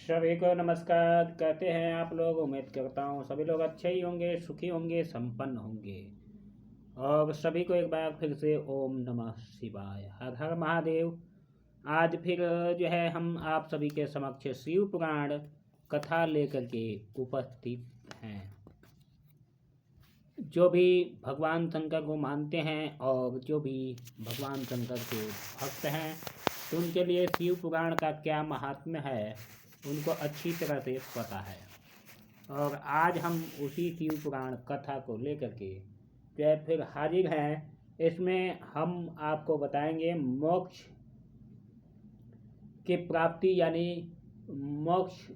सभी को नमस्कार। कहते हैं आप लोग, उम्मीद करता हूँ सभी लोग अच्छे ही होंगे, सुखी होंगे, संपन्न होंगे। और सभी को एक बार फिर से ओम नमः शिवाय, हर हर महादेव। आज फिर जो है हम आप सभी के समक्ष शिव पुराण कथा लेकर के उपस्थित हैं। जो भी भगवान शंकर को मानते हैं और जो भी भगवान शंकर के भक्त हैं, तो उनके लिए शिव पुराण का क्या महात्म्य है उनको अच्छी तरह से पता है। और आज हम उसी शिव पुराण कथा को लेकर के जो है फिर हाजिर हैं। इसमें हम आपको बताएंगे मोक्ष की प्राप्ति, यानी मोक्ष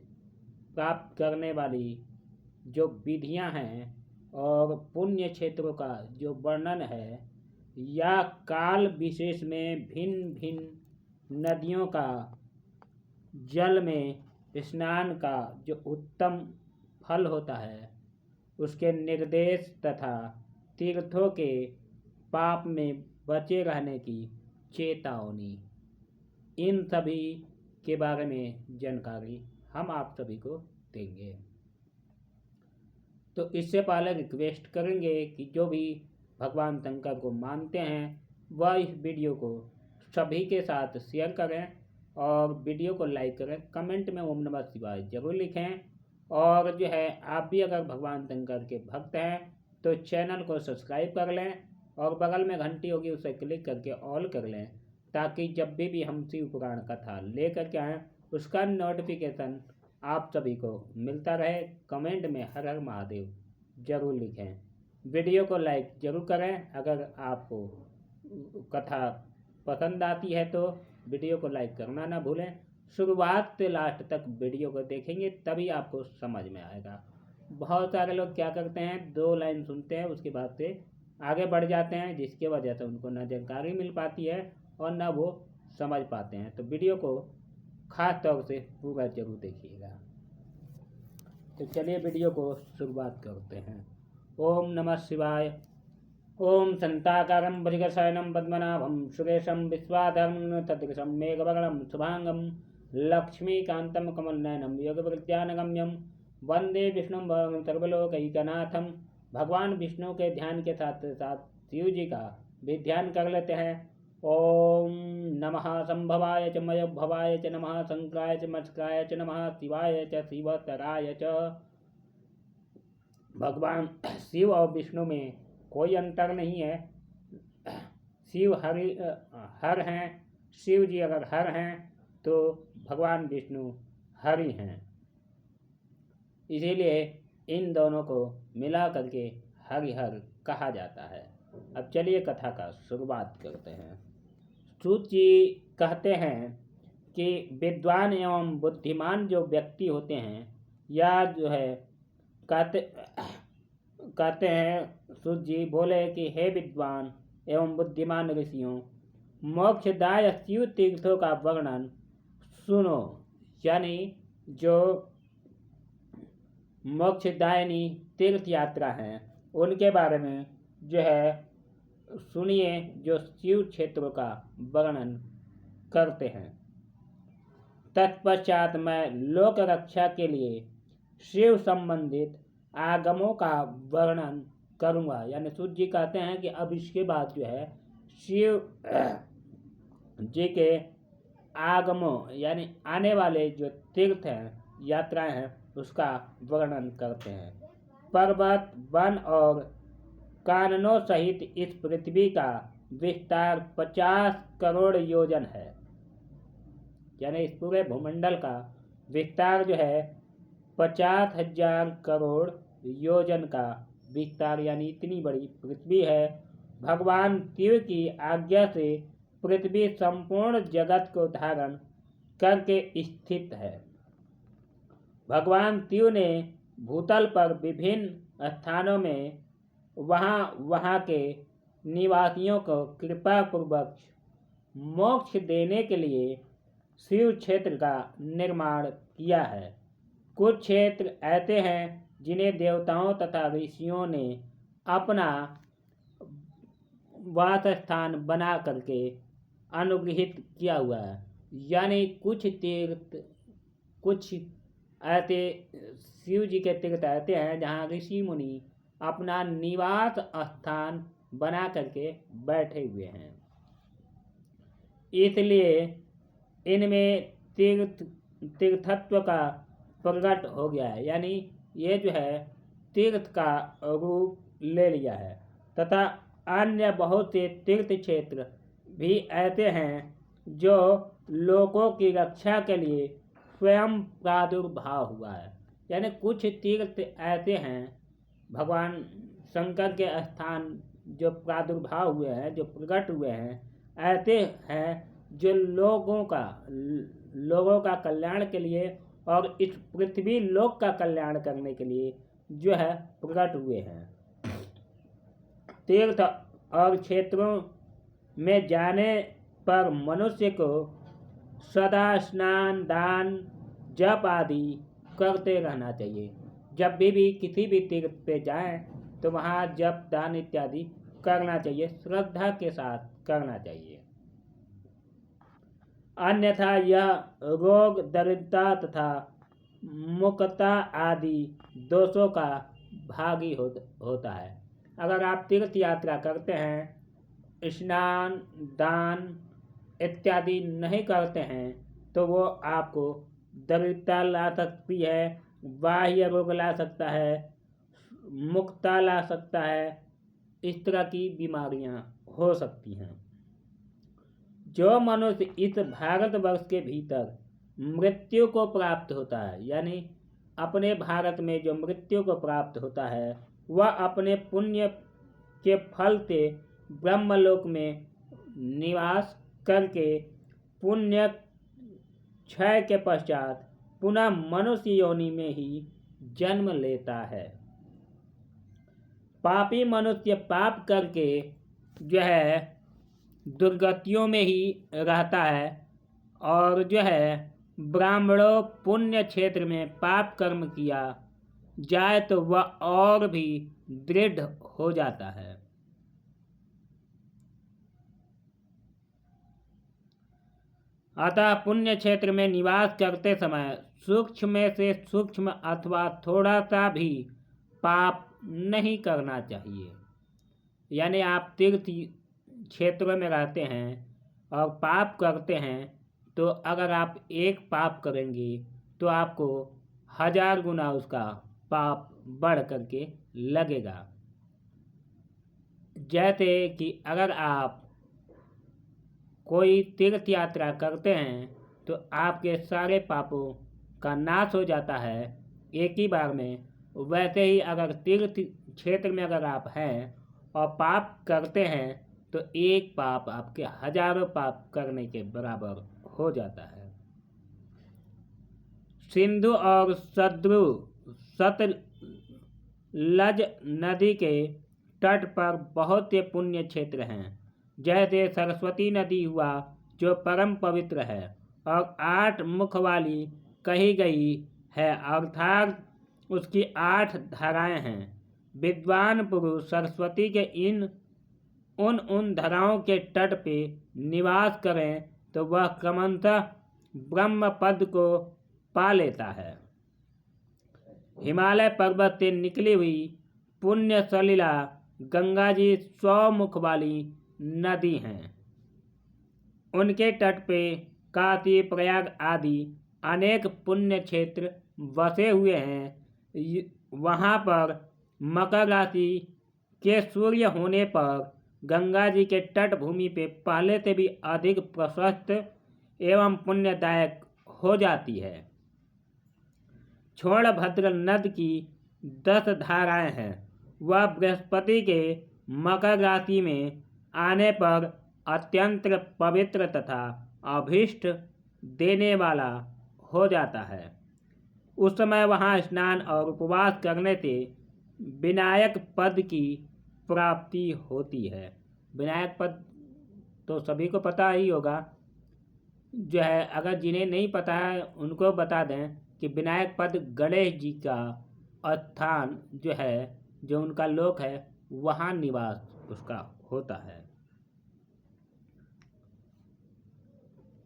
प्राप्त करने वाली जो विधियां हैं और पुण्य क्षेत्रों का जो वर्णन है, या काल विशेष में भिन्न भिन्न नदियों का जल में स्नान का जो उत्तम फल होता है उसके निर्देश, तथा तीर्थों के पाप में बचे रहने की चेतावनी, इन सभी के बारे में जानकारी हम आप सभी को देंगे। तो इससे पहले रिक्वेस्ट करेंगे कि जो भी भगवान शंकर को मानते हैं वह इस वीडियो को सभी के साथ शेयर करें और वीडियो को लाइक करें, कमेंट में ओम नमः शिवाय जरूर लिखें। और जो है आप भी अगर भगवान शंकर के भक्त हैं तो चैनल को सब्सक्राइब कर लें और बगल में घंटी होगी उसे क्लिक करके ऑल कर लें, ताकि जब भी हम शिव पुराण कथा लेकर के आएँ उसका नोटिफिकेशन आप सभी को मिलता रहे। कमेंट में हर हर महादेव जरूर लिखें। वीडियो को लाइक जरूर करें। अगर आपको कथा पसंद आती है तो वीडियो को लाइक करना ना भूलें। शुरुआत से लास्ट तक वीडियो को देखेंगे तभी आपको समझ में आएगा। बहुत सारे लोग क्या करते हैं, 2 लाइन सुनते हैं उसके बाद से आगे बढ़ जाते हैं, जिसकी वजह से उनको ना जानकारी मिल पाती है और ना वो समझ पाते हैं। तो वीडियो को खास तौर से पूरा जरूर देखिएगा। तो चलिए वीडियो को शुरुआत करते हैं। ओम नमः शिवाय। ओम शांताकारं भुजगशयनं पद्मनाभं सुरेशं विश्वाधारं तद्दृशं मेघवर्णं शुभांगं लक्ष्मीकान्तं कमलनयनं योगविज्ञानगम्यं वंदे विष्णुं सर्वलोकैकनाथं। भगवान विष्णु के ध्यान के साथ साथ शिव जी का भी ध्यान कर लेते हैं। ओम नमः संभवाय च मयोभवाय च नमः शंकराय च मस्काय च नमः शिवाय च शिवतराय च। भगवान शिव और विष्णु में कोई अंतर नहीं है। शिव हर हैं। शिव जी अगर हर हैं तो भगवान विष्णु हरि हैं, इसीलिए इन दोनों को मिला करके हरिहर कहा जाता है। अब चलिए कथा का शुरुआत करते हैं। सूत जी कहते हैं कि विद्वान एवं बुद्धिमान जो व्यक्ति होते हैं, या जो है कहते हैं, सूत जी बोले कि हे विद्वान एवं बुद्धिमान ऋषियों, मोक्षदाय शिव तीर्थों का वर्णन सुनो। यानी जो मोक्षदायिनी तीर्थ यात्रा हैं उनके बारे में जो है सुनिए, जो शिव क्षेत्रों का वर्णन करते हैं। तत्पश्चात मैं लोक रक्षा के लिए शिव संबंधित आगमों का वर्णन करूंगा। यानी सूत जी कहते हैं कि अब इसके बाद जो है शिव जी के आगमों यानी आने वाले जो तीर्थ हैं, यात्राएं हैं, उसका वर्णन करते हैं। पर्वत, वन और काननों सहित इस पृथ्वी का विस्तार 50 करोड़ योजन है। यानी इस पूरे भूमंडल का विस्तार जो है 50,000 करोड़ योजन का विस्तार, यानी इतनी बड़ी पृथ्वी है। भगवान शिव की आज्ञा से पृथ्वी संपूर्ण जगत को धारण करके स्थित है। भगवान शिव ने भूतल पर विभिन्न स्थानों में वहाँ के निवासियों को कृपा पूर्वक मोक्ष देने के लिए शिव क्षेत्र का निर्माण किया है। कुछ क्षेत्र ऐसे हैं जिन्हें देवताओं तथा ऋषियों ने अपना वास स्थान बना करके अनुग्रहित किया हुआ है। यानी कुछ तीर्थ, कुछ ऐसे शिव जी के तीर्थ ऐसे हैं जहाँ ऋषि मुनि अपना निवास स्थान बना करके बैठे हुए हैं। इसलिए इनमें तीर्थत्व का प्रकट हो गया है, यानी ये जो है तीर्थ का रूप ले लिया है। तथा अन्य बहुत से तीर्थ क्षेत्र भी ऐसे हैं जो लोगों की रक्षा के लिए स्वयं प्रादुर्भाव हुआ है। यानी कुछ तीर्थ ऐसे हैं भगवान शंकर के स्थान जो प्रादुर्भाव हुए हैं, जो प्रकट हुए हैं, ऐसे हैं जो लोगों का कल्याण के लिए और इस पृथ्वी लोक का कल्याण करने के लिए जो है प्रकट हुए हैं। तीर्थ और क्षेत्रों में जाने पर मनुष्य को सदा स्नान, दान, जप आदि करते रहना चाहिए। जब भी किसी भी तीर्थ पे जाएं तो वहाँ जप, दान इत्यादि करना चाहिए, श्रद्धा के साथ करना चाहिए। अन्यथा यह रोग, दरिद्रता तथा मुक्तता आदि दोषों का भागी होता है। अगर आप तीर्थ यात्रा करते हैं, स्नान, दान इत्यादि नहीं करते हैं तो वो आपको दरिद्रता ला सकती है, बाह्य रोग ला सकता है, मुक्तता ला सकता है, इस तरह की बीमारियां हो सकती हैं। जो मनुष्य इस भारतवर्ष के भीतर मृत्यु को प्राप्त होता है, यानी अपने भारत में जो मृत्यु को प्राप्त होता है, वह अपने पुण्य के फल से ब्रह्मलोक में निवास करके पुण्य क्षय के पश्चात पुनः मनुष्य योनि में ही जन्म लेता है। पापी मनुष्य पाप करके जो है दुर्गतियों में ही रहता है, और जो है ब्राह्मणों पुण्य क्षेत्र में पाप कर्म किया जाए तो वह और भी दृढ़ हो जाता है। अतः पुण्य क्षेत्र में निवास करते समय सूक्ष्म से सूक्ष्म अथवा थोड़ा सा भी पाप नहीं करना चाहिए। यानी आप तीर्थ क्षेत्रों में रहते हैं और पाप करते हैं तो अगर आप एक पाप करेंगे तो आपको 1000 गुना उसका पाप बढ़ करके लगेगा। जैसे कि अगर आप कोई तीर्थ यात्रा करते हैं तो आपके सारे पापों का नाश हो जाता है एक ही बार में, वैसे ही अगर तीर्थ क्षेत्र में अगर आप हैं और पाप करते हैं तो एक पाप आपके 1000 पाप करने के बराबर हो जाता है। सिंधु और सतलज नदी के तट पर बहुत से पुण्य क्षेत्र हैं। जैसे सरस्वती नदी हुआ जो परम पवित्र है और 8 मुख वाली कही गई है, अर्थात उसकी 8 धाराएं हैं। विद्वान पुरुष सरस्वती के उन धाराओं के तट पे निवास करें तो वह क्रमशः ब्रह्म पद को पा लेता है। हिमालय पर्वत से निकली हुई पुण्य सलिला गंगा जी 100 मुख वाली नदी हैं। उनके तट पे काशी, प्रयाग आदि अनेक पुण्य क्षेत्र बसे हुए हैं। वहाँ पर मकर राशि के सूर्य होने पर गंगा जी के तट भूमि पे पहले से भी अधिक प्रशस्त एवं पुण्यदायक हो जाती है। छोड़भद्र नद की 10 धाराएं हैं। वह बृहस्पति के मकर राशि में आने पर अत्यंत पवित्र तथा अभीष्ट देने वाला हो जाता है। उस समय वहाँ स्नान और उपवास करने से विनायक पद की प्राप्ति होती है। विनायक पद तो सभी को पता ही होगा, जो है अगर जिन्हें नहीं पता है उनको बता दें कि विनायक पद गणेश जी का स्थान जो है, जो उनका लोक है, वहाँ निवास उसका होता है।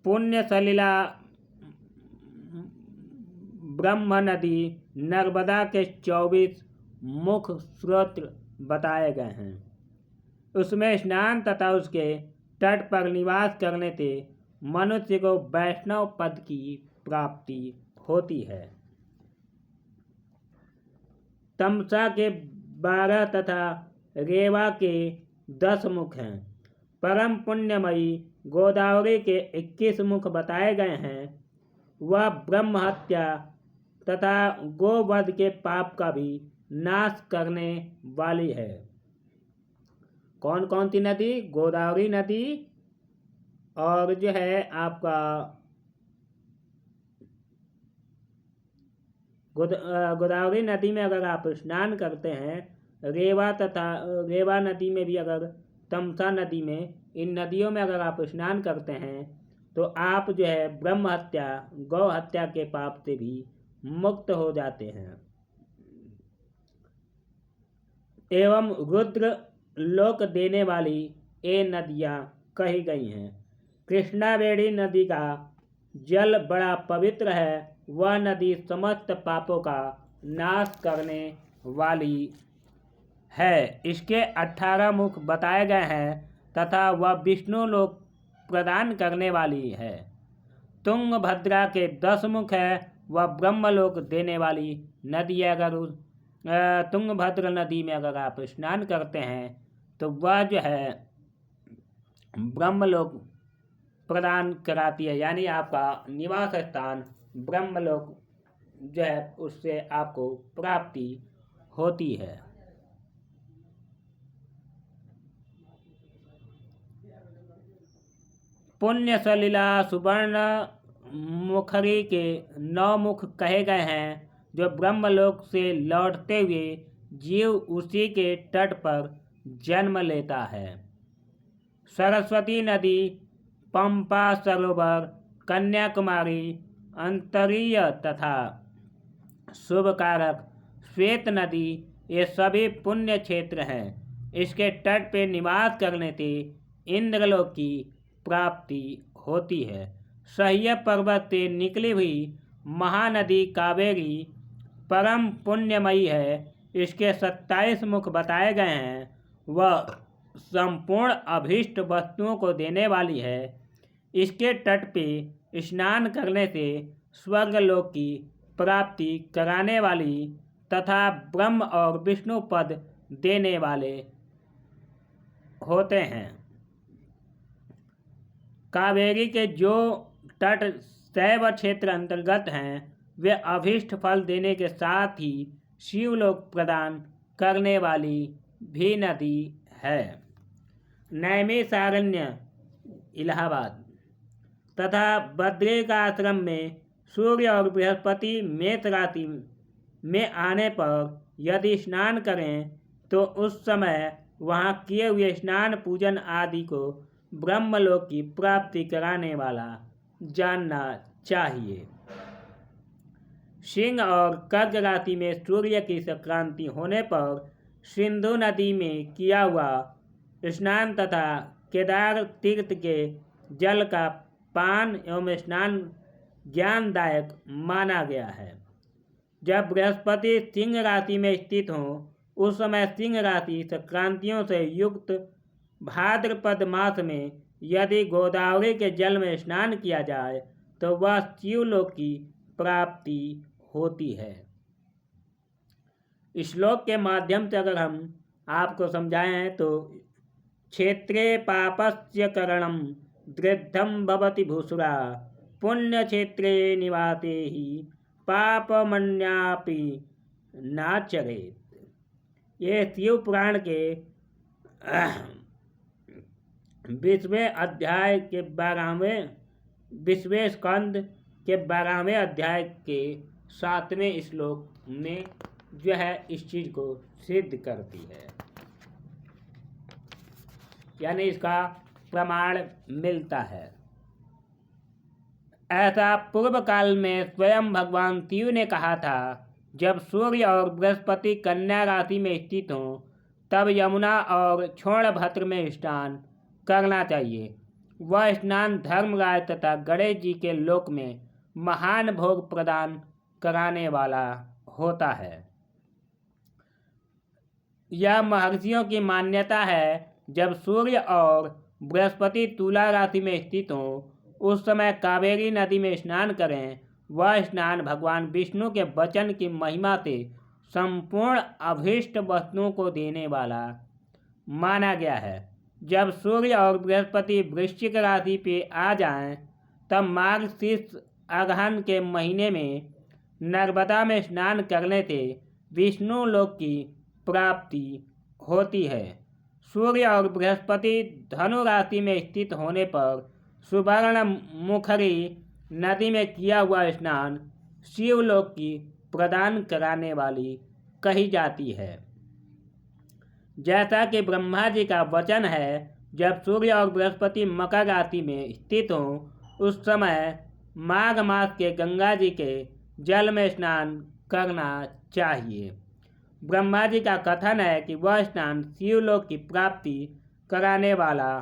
पुण्य सलिला ब्रह्म नदी नर्मदा के 24 मुख्य स्रोत बताए गए हैं। उसमें स्नान तथा उसके तट पर निवास करने से मनुष्य को वैष्णव पद की प्राप्ति होती है। तमसा के 12 तथा रेवा के 10 मुख हैं। परम पुण्यमयी गोदावरी के 21 मुख बताए गए हैं। वह ब्रह्म हत्या तथा गोवध के पाप का भी नाश करने वाली है। कौन कौन सी नदी? गोदावरी नदी और जो है आपका गोदावरी नदी में अगर आप स्नान करते हैं, रेवा नदी में भी, अगर तमसा नदी में, इन नदियों में अगर आप स्नान करते हैं तो आप जो है ब्रह्म हत्या गौ हत्या के पाप से भी मुक्त हो जाते हैं। एवं रुद्र लोक देने वाली ये नदियाँ कही गई हैं। कृष्णावेणी नदी का जल बड़ा पवित्र है। वह नदी समस्त पापों का नाश करने वाली है। इसके 18 मुख बताए गए हैं तथा वह विष्णु लोक प्रदान करने वाली है। तुंगभद्रा के 10 मुख है। वह ब्रह्मलोक देने वाली नदी है। अगर तुंगभद्र नदी में अगर आप स्नान करते हैं तो वह जो है ब्रह्मलोक प्रदान कराती है, यानी आपका निवास स्थान ब्रह्मलोक जो है उससे आपको प्राप्ति होती है। पुण्य सलिला सुवर्ण मुखरी के 9 मुख कहे गए हैं। जो ब्रह्मलोक से लौटते हुए जीव उसी के तट पर जन्म लेता है। सरस्वती नदी, पंपा सरोवर, कन्याकुमारी, अंतरीय तथा शुभकारक, श्वेत नदी, ये सभी पुण्य क्षेत्र हैं। इसके तट पे निवास करने से इंद्रलोक की प्राप्ति होती है। सह्य पर्वत से निकली हुई महानदी कावेरी परम पुण्यमयी है। इसके 27 मुख बताए गए हैं। वह संपूर्ण अभीष्ट वस्तुओं को देने वाली है। इसके तट पे स्नान करने से स्वर्गलोक की प्राप्ति कराने वाली तथा ब्रह्म और विष्णु पद देने वाले होते हैं। कावेरी के जो तट शैव क्षेत्र अंतर्गत हैं वे अभीष्ट फल देने के साथ ही शिवलोक प्रदान करने वाली भी नदी है। नैमिषारण्य इलाहाबाद तथा बद्रिकाश्रम में सूर्य और बृहस्पति मेष राशि में आने पर यदि स्नान करें तो उस समय वहाँ किए हुए स्नान पूजन आदि को ब्रह्मलोक की प्राप्ति कराने वाला जानना चाहिए। सिंह और कर्क राशि में सूर्य की संक्रांति होने पर सिंधु नदी में किया हुआ स्नान तथा केदार तीर्थ के जल का पान एवं स्नान ज्ञानदायक माना गया है। जब बृहस्पति सिंह राशि में स्थित हो उस समय सिंह राशि संक्रांतियों से युक्त भाद्रपद मास में यदि गोदावरी के जल में स्नान किया जाए तो वह शिवलोक की प्राप्ति होती है। श्लोक के माध्यम से अगर हम आपको समझाएं तो क्षेत्रे पापस्य करणम दृद्धम भवति भूसुरा पुण्य क्षेत्रे निवाते ही पापमन्यापि नाचरेत। ये शिव पुराण के 20वें अध्याय के 20वें स्कंद के 12वें अध्याय के 7वें श्लोक में जो है इस चीज को सिद्ध करती है, यानी इसका प्रमाण मिलता है। ऐसा पूर्व काल में स्वयं भगवान शिव ने कहा था। जब सूर्य और बृहस्पति कन्या राशि में स्थित हों तब यमुना और क्षोणभद्र में स्नान करना चाहिए। वह स्नान धर्मराज तथा गणेश जी के लोक में महान भोग प्रदान कराने वाला होता है। यह महर्षियों की मान्यता है। जब सूर्य और बृहस्पति तुला राशि में स्थित हों उस समय कावेरी नदी में स्नान करें। वह स्नान भगवान विष्णु के वचन की महिमा से संपूर्ण अभीष्ट वस्तुओं को देने वाला माना गया है। जब सूर्य और बृहस्पति वृश्चिक राशि पे आ जाएं, तब मार्गशीर्ष अगहन के महीने में नर्मदा में स्नान करने से विष्णु लोक की प्राप्ति होती है। सूर्य और बृहस्पति धनु राशि में स्थित होने पर सुवर्ण मुखरी नदी में किया हुआ स्नान शिवलोक की प्रदान कराने वाली कही जाती है। जैसा कि ब्रह्मा जी का वचन है, जब सूर्य और बृहस्पति मकर राशि में स्थित हों उस समय माघ मास के गंगा जी के जल में स्नान करना चाहिए। ब्रह्मा जी का कथन है कि वह स्नान शिवलोक की प्राप्ति कराने वाला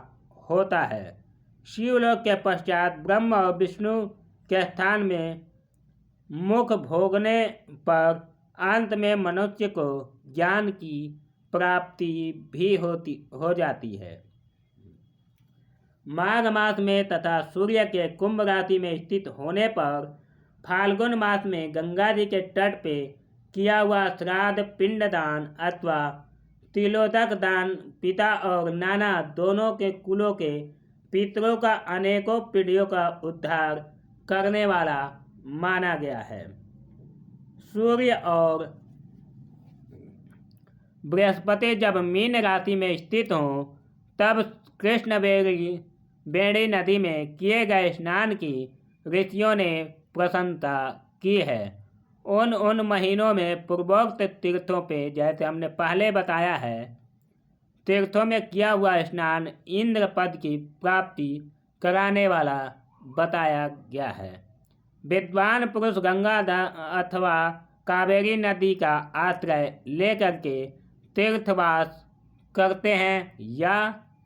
होता है। शिवलोक के पश्चात ब्रह्मा और विष्णु के स्थान में मुख भोगने पर अंत में मनुष्य को ज्ञान की प्राप्ति भी हो जाती है। माघ मास में तथा सूर्य के कुंभ राशि में स्थित होने पर फाल्गुन मास में गंगा जी के तट पे किया हुआ श्राद्ध पिंडदान अथवा तिलोदक दान पिता और नाना दोनों के कुलों के पितरों का अनेकों पीढ़ियों का उद्धार करने वाला माना गया है। सूर्य और बृहस्पति जब मीन राशि में स्थित हों तब कृष्णवेणी नदी में किए गए स्नान की ऋषियों ने प्रशंसा की है। उन महीनों में पूर्वोक्त तीर्थों पे, जैसे हमने पहले बताया है, तीर्थों में किया हुआ स्नान इंद्र पद की प्राप्ति कराने वाला बताया गया है। विद्वान पुरुष गंगा अथवा कावेरी नदी का आश्रय लेकर के तीर्थवास करते हैं या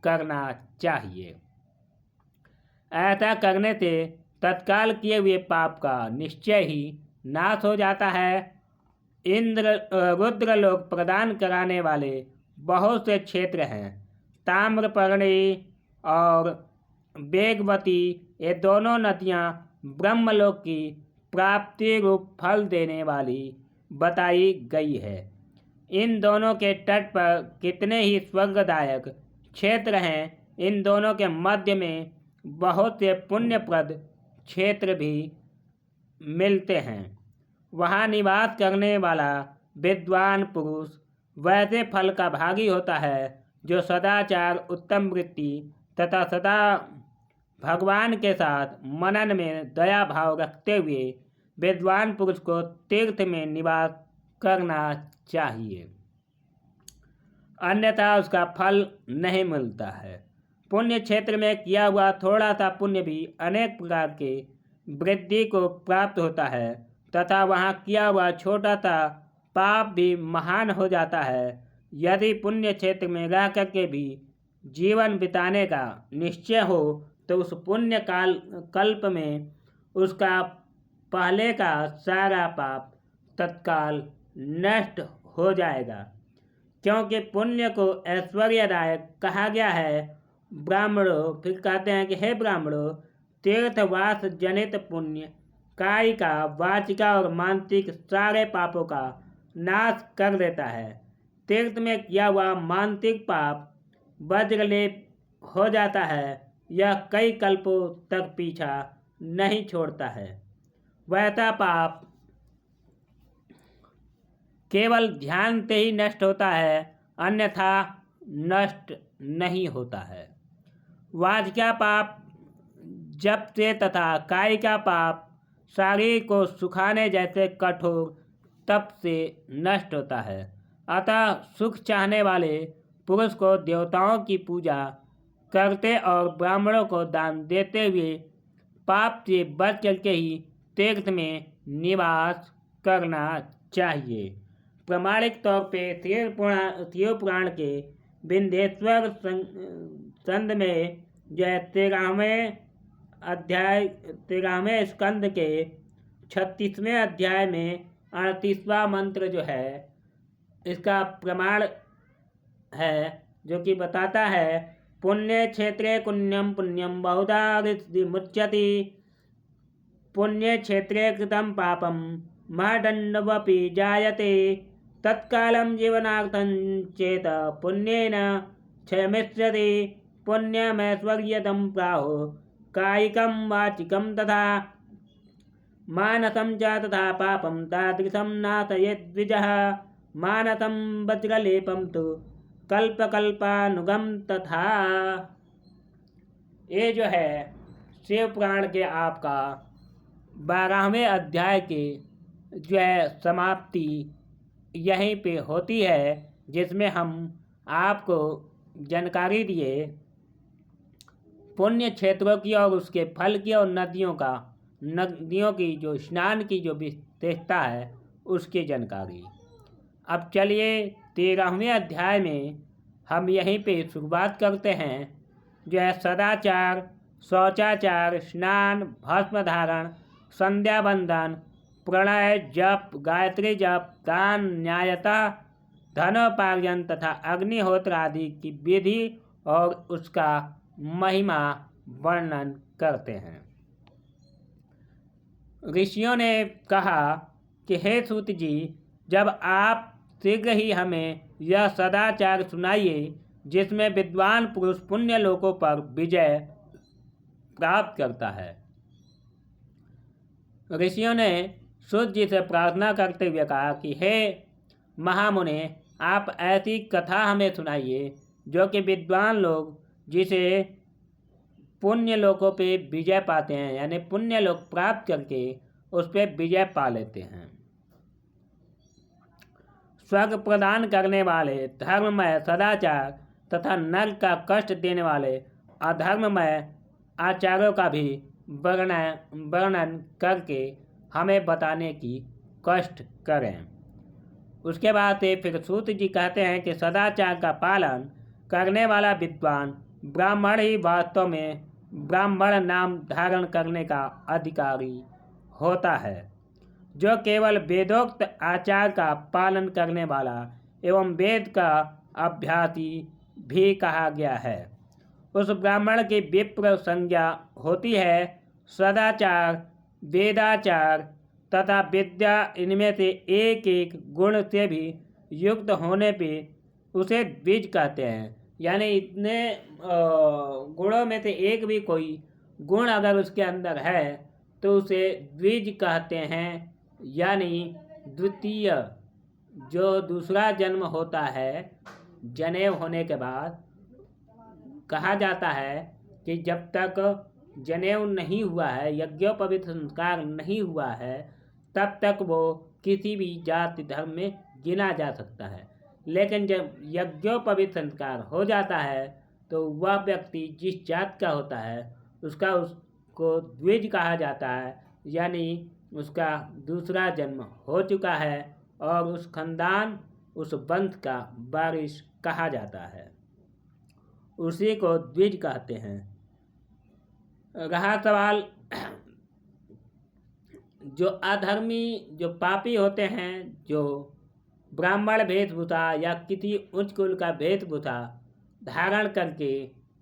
करना चाहिए। ऐसा करने से तत्काल किए हुए पाप का निश्चय ही नाश हो जाता है। रुद्रलोक प्रदान कराने वाले बहुत से क्षेत्र हैं। ताम्रपर्णी और वेगवती ये दोनों नदियाँ ब्रह्मलोक की प्राप्ति रूप फल देने वाली बताई गई है। इन दोनों के तट पर कितने ही स्वर्गदायक क्षेत्र हैं। इन दोनों के मध्य में बहुत से पुण्यप्रद क्षेत्र भी मिलते हैं। वहाँ निवास करने वाला विद्वान पुरुष वैसे फल का भागी होता है जो सदाचार, उत्तम वृत्ति तथा सदा भगवान के साथ मनन में दया भाव रखते हुए विद्वान पुरुष को तीर्थ में निवास करना चाहिए, अन्यथा उसका फल नहीं मिलता है। पुण्य क्षेत्र में किया हुआ थोड़ा सा पुण्य भी अनेक प्रकार के वृद्धि को प्राप्त होता है तथा वहाँ किया हुआ छोटा सा पाप भी महान हो जाता है। यदि पुण्य क्षेत्र में रह करके भी जीवन बिताने का निश्चय हो तो उस पुण्य कल्प में उसका पहले का सारा पाप तत्काल नष्ट हो जाएगा, क्योंकि पुण्य को ऐश्वर्यदायक कहा गया है। ब्राह्मणों फिर कहते हैं कि हे ब्राह्मणों, तीर्थवास जनित पुण्य कायिका, वाचिका और मानसिक सारे पापों का नाश कर देता है। तीर्थ में किया हुआ मानसिक पाप वज्रलेप हो जाता है। यह कई कल्पों तक पीछा नहीं छोड़ता है। वैसा पाप केवल ध्यान से ही नष्ट होता है, अन्यथा नष्ट नहीं होता है। वाचिका पाप जप से तथा कायिका पाप शरीर को सुखाने जैसे कठोर तप से नष्ट होता है। अतः सुख चाहने वाले पुरुष को देवताओं की पूजा करते और ब्राह्मणों को दान देते हुए पाप से बच करके ही तीर्थ में निवास करना चाहिए। प्रमाणिक तौर पे शिव पुराण के विंध्येश्वर संद में जो 13वें अध्याय 13वें स्कंद के 36वें अध्याय में 38वां मंत्र जो है इसका प्रमाण है, जो कि बताता है पुण्य क्षेत्रे पुण्यम पुण्यम बहुधा मुच्यति। पुण्य क्षेत्रे कृतं पापम महदंडवपि जायते तत्कालं जीवनार्थं चेत पुण्येन क्षयमिष्यति। पुण्यमैश्वर्यदं प्राहुः कायिकं वाचिकं तथा मानसं च तथा पापं तादृशं नाशयेद्विजः। मानसं वज्रलेपं तु कल्पकल्पानुगम तथा। ये जो है शिव पुराण के आपका 12वें अध्याय के जो है समाप्ति यहीं पे होती है, जिसमें हम आपको जानकारी दिए पुण्य क्षेत्रों की और उसके फल की और नदियों की जो स्नान की जो विशेषता है उसकी जानकारी। अब चलिए 13वें अध्याय में हम यहीं पे शुरुआत करते हैं, जो है सदाचार, शौचाचार, स्नान, भस्म धारण, संध्या बंदन, प्रणय, जप, गायत्री जप, दान, न्यायता, धनोपार्जन तथा अग्निहोत्र आदि की विधि और उसका महिमा वर्णन करते हैं। ऋषियों ने कहा कि हे सूत जी, जब आप शीघ्र ही हमें यह सदाचार सुनाइए जिसमें विद्वान पुरुष पुण्य लोकों पर विजय प्राप्त करता है। ऋषियों ने सूत जी से प्रार्थना करते हुए कहा कि हे महामुने, आप ऐसी कथा हमें सुनाइए जो कि विद्वान लोग जिसे पुण्य लोकों पे विजय पाते हैं, यानी पुण्य लोक प्राप्त करके उस पर विजय पा लेते हैं। स्वर्ग प्रदान करने वाले धर्ममय सदाचार तथा नरक का कष्ट देने वाले अधर्ममय आचारों का भी वर्णन करके हमें बताने की कष्ट करें। उसके बाद से फिर सूत जी कहते हैं कि सदाचार का पालन करने वाला विद्वान ब्राह्मण ही वास्तव में ब्राह्मण नाम धारण करने का अधिकारी होता है, जो केवल वेदोक्त आचार का पालन करने वाला एवं वेद का अभ्यासी भी कहा गया है। उस ब्राह्मण की विप्र संज्ञा होती है। सदाचार, वेदाचार तथा विद्या, इनमें से एक एक गुण से भी युक्त होने पे उसे द्विज कहते हैं। यानी इतने गुणों में से एक भी कोई गुण अगर उसके अंदर है तो उसे द्विज कहते हैं। यानी द्वितीय जो दूसरा जन्म होता है जनेऊ होने के बाद, कहा जाता है कि जब तक जनेऊ नहीं हुआ है, यज्ञोपवीत संस्कार नहीं हुआ है, तब तक वो किसी भी जाति धर्म में गिना जा सकता है। लेकिन जब यज्ञोपवीत संस्कार हो जाता है तो वह व्यक्ति जिस जात का होता है उसको द्विज कहा जाता है। यानी उसका दूसरा जन्म हो चुका है और उस खानदान, उस वंश का वारिस कहा जाता है, उसी को द्विज कहते हैं। रहा सवाल जो अधर्मी, जो पापी होते हैं, जो ब्राह्मण वेशभूषा या किसी उच्च कुल का वेशभूषा धारण करके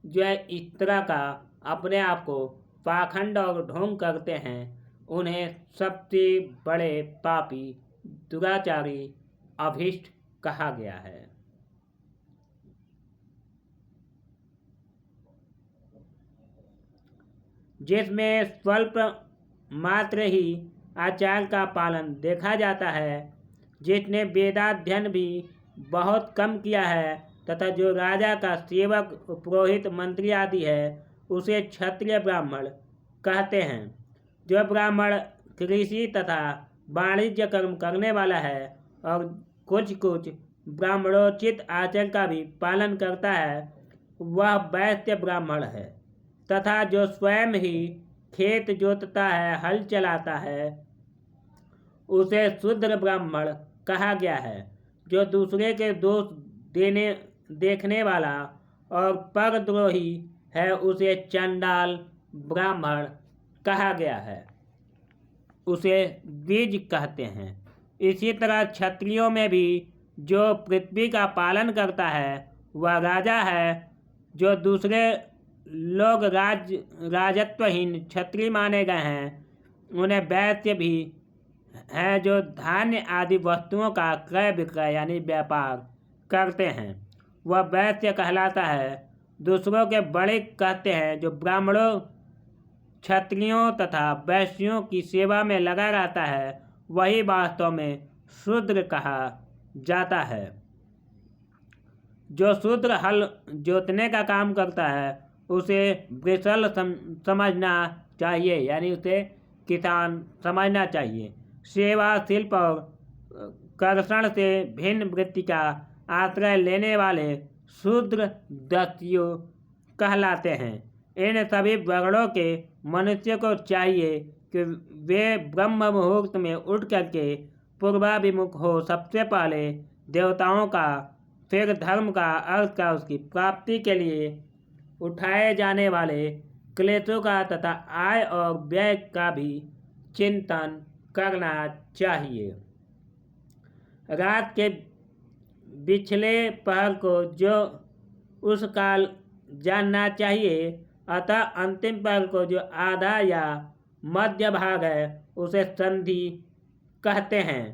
जो है इस तरह का अपने आप को पाखंड और ढोंग करते हैं, उन्हें सबसे बड़े पापी, दुराचारी, अभिष्ट कहा गया है। जिसमें स्वल्प मात्र ही आचार का पालन देखा जाता है, जिसने वेदाध्ययन भी बहुत कम किया है तथा जो राजा का सेवक, पुरोहित, मंत्री आदि है, उसे क्षत्रिय ब्राह्मण कहते हैं। जो ब्राह्मण कृषि तथा वाणिज्य कर्म करने वाला है और कुछ ब्राह्मणोचित आचरण का भी पालन करता है, वह वैश्य ब्राह्मण है। तथा जो स्वयं ही खेत जोतता है, हल चलाता है, उसे शूद्र ब्राह्मण कहा गया है। जो दूसरे के दोष देखने वाला और परद्रोही है, उसे चंडाल ब्राह्मण कहा गया है। उसे द्विज कहते हैं। इसी तरह क्षत्रियों में भी जो पृथ्वी का पालन करता है वह राजा है। जो दूसरे लोग राजत्वहीन क्षत्रिय माने गए हैं उन्हें वैश्य भी हैं, जो धान्य आदि वस्तुओं का क्रय विक्रय यानी व्यापार करते हैं, वह वैश्य कहलाता है। दूसरों के बड़े कहते हैं जो ब्राह्मणों क्षत्रियों तथा वैश्यों की सेवा में लगा रहता है वही वास्तव में शूद्र कहा जाता है। जो शूद्र हल जोतने का काम करता है उसे वृषल समझना चाहिए, यानी उसे किसान समझना चाहिए। सेवा शिल्प और कर्षण से भिन्न वृत्ति का आश्रय लेने वाले शूद्र दस्युः कहलाते हैं। इन सभी वर्णों के मनुष्य को चाहिए कि वे ब्रह्म मुहूर्त में उठ करके पूर्वाभिमुख हो सबसे पहले देवताओं का, फिर धर्म का, अर्थ का, उसकी प्राप्ति के लिए उठाए जाने वाले क्लेशों का तथा आय और व्यय का भी चिंतन करना चाहिए। रात के पिछले पहर को जो उस काल जानना चाहिए, अतः अंतिम पहर को जो आधा या मध्य भाग है उसे संधि कहते हैं।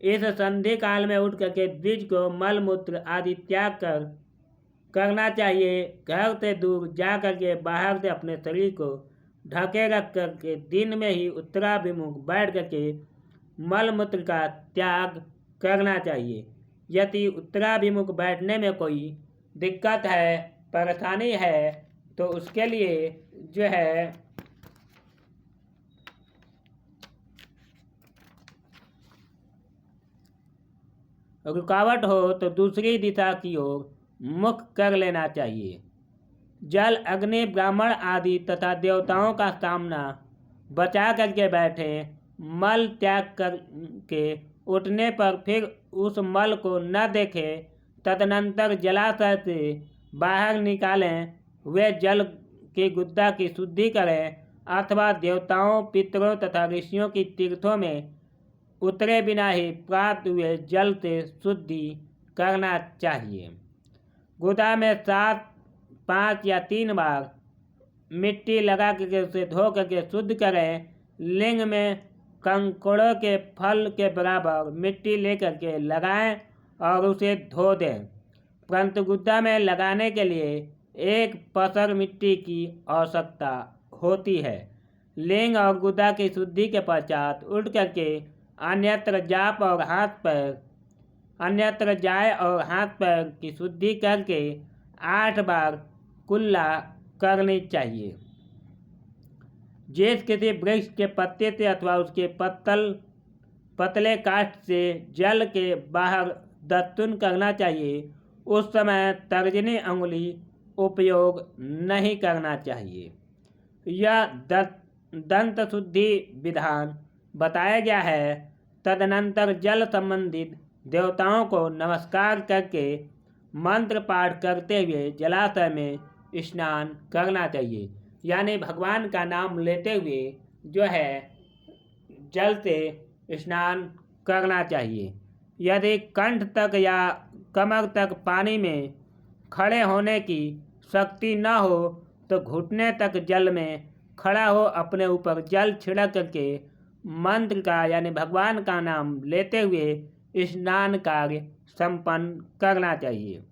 इस संधि काल में उठ करके द्विज को मल मूत्र आदि त्याग करना चाहिए। घर से दूर जा करके बाहर से अपने शरीर को ढके रख करके दिन में ही उत्तराभिमुख बैठ करके मल मूत्र का त्याग करना चाहिए। यदि उत्तराभिमुख बैठने में कोई दिक्कत है, परेशानी है, तो उसके लिए जो है रुकावट हो तो दूसरी दिशा की ओर मुख कर लेना चाहिए। जल, अग्नि, ब्राह्मण आदि तथा देवताओं का सामना बचा करके बैठे। मल त्याग करके उठने पर फिर उस मल को न देखें। तदनंतर जलाशय से बाहर निकालें हुए जल की गुद्दा की शुद्धि करें, अथवा देवताओं, पितरों तथा ऋषियों की तीर्थों में उतरे बिना ही प्राप्त हुए जल से शुद्धि करना चाहिए। गुदा में 7, 5 या 3 बार मिट्टी लगा करके उसे धो करके शुद्ध करें। लिंग में कंकड़ों के फल के बराबर मिट्टी लेकर के लगाएं और उसे धो दें, परंतु गुद्दा में लगाने के लिए 1 पसर मिट्टी की आवश्यकता होती है। लिंग और गुदा की शुद्धि के पश्चात उठ करके अन्यत्र जाए और हाथ पैर की शुद्धि करके 8 बार कुल्ला करनी चाहिए। जिस किसी वृक्ष के पत्ते से अथवा उसके पतले काष्ठ से जल के बाहर दस्तून करना चाहिए, उस समय तर्जनी अंगुली उपयोग नहीं करना चाहिए। यह दंत शुद्धि विधान बताया गया है। तदनंतर जल संबंधित देवताओं को नमस्कार करके मंत्र पाठ करते हुए जलाशय में स्नान करना चाहिए, यानी भगवान का नाम लेते हुए जो है जल से स्नान करना चाहिए। यदि कंठ तक या कमर तक पानी में खड़े होने की शक्ति न हो तो घुटने तक जल में खड़ा हो अपने ऊपर जल छिड़क करके मंत्र का यानी भगवान का नाम लेते हुए स्नान कार्य संपन्न करना चाहिए।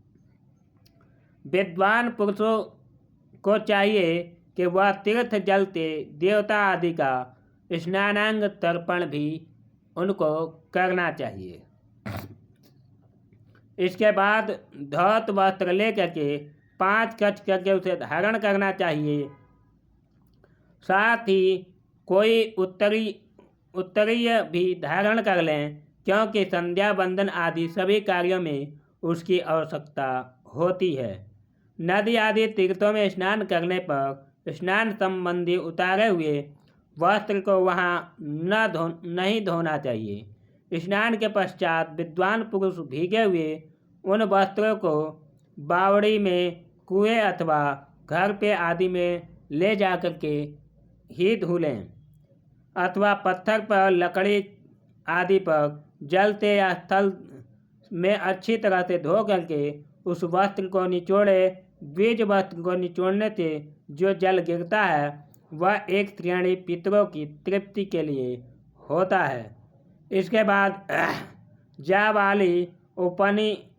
विद्वान पुरुषों को चाहिए कि वह तीर्थ जल से देवता आदि का स्नानांग तर्पण भी उनको करना चाहिए। इसके बाद धौत वस्त्र लेकर के 5 कच करके उसे धारण करना चाहिए। साथ ही कोई उत्तरीय भी धारण कर लें, क्योंकि संध्या बंदन आदि सभी कार्यों में उसकी आवश्यकता होती है। नदी आदि तीर्थों में स्नान करने पर स्नान संबंधी उतारे हुए वस्त्र को वहाँ नहीं धोना चाहिए। स्नान के पश्चात विद्वान पुरुष भीगे हुए उन वस्त्रों को बावड़ी में, कुएं अथवा घर पे आदि में ले जा कर के ही धुलें। अथवा पत्थर पर, लकड़ी आदि पर जलते या स्थल में अच्छी तरह से धो करके उस वस्त्र को निचोड़े। द्विज वस्त्र को निचोड़ने से जो जल गिरता है वह एक श्रेणी पितरों की तृप्ति के लिए होता है। इसके बाद जाबाली उपनिषद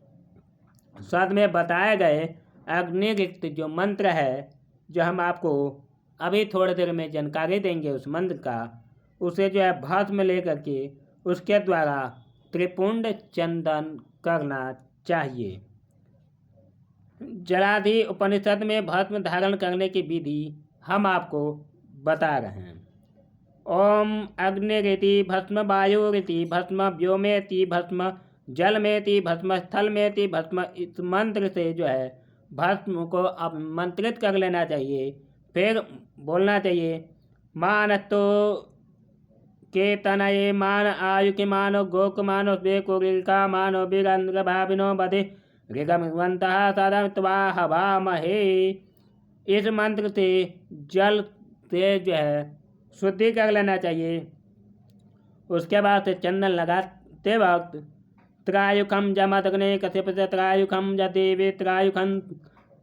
में बताए गए अग्निरिक्त जो मंत्र है, जो हम आपको अभी थोड़ी देर में जानकारी देंगे उस मंत्र का, उसे जो है भस्म लेकर के उसके द्वारा त्रिपुंड चंदन करना चाहिए। जलाधि उपनिषद में भस्म धारण करने की विधि हम आपको बता रहे हैं। ओम अग्निरिति भस्म, वायुरिति भस्म, व्योमेति भस्म, जलमेति भस्म, स्थलमेति भस्म। इस मंत्र से जो है भस्म को आमंत्रित कर लेना चाहिए। फिर बोलना चाहिए मानतो के तनये मान आयुके मानो गोक मानो स्वेकुरिका मानो वीरेन्द्र भाविनो बधे ऋगमवंतः सदम त्वाहवामहे। इस मंत्र से जल से जो है शुद्धि कर लेना चाहिए। उसके बाद से चंदन लगाते वक्त त्रायुखम जमदग्ने कश्यप त्रायुखम जदेवे त्रायुखम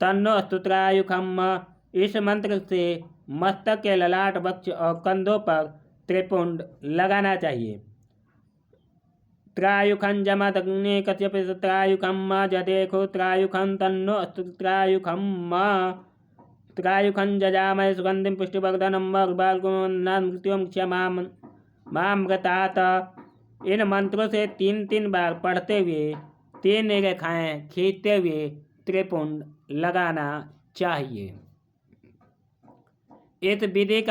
तन्नोस्तु त्रायुखम। इस मंत्र से मस्तक के ललाट, वक्ष और कंधों पर त्रिपुंड लगाना चाहिए। त्रायुखम जमदग्ने कश्यप त्रायुखम जदेखो त्रायुखम तन्नोस्तु त्रायुखम। त्रायुखं जजामहे सुगंधिं पुष्टिवर्धनम् मृत्युं क्षमामृतात्। इन मंत्रों से 3-3 बार पढ़ते हुए 3 रेखाएं खींचते हुए त्रिपुंड लगाना चाहिए। इस विधि का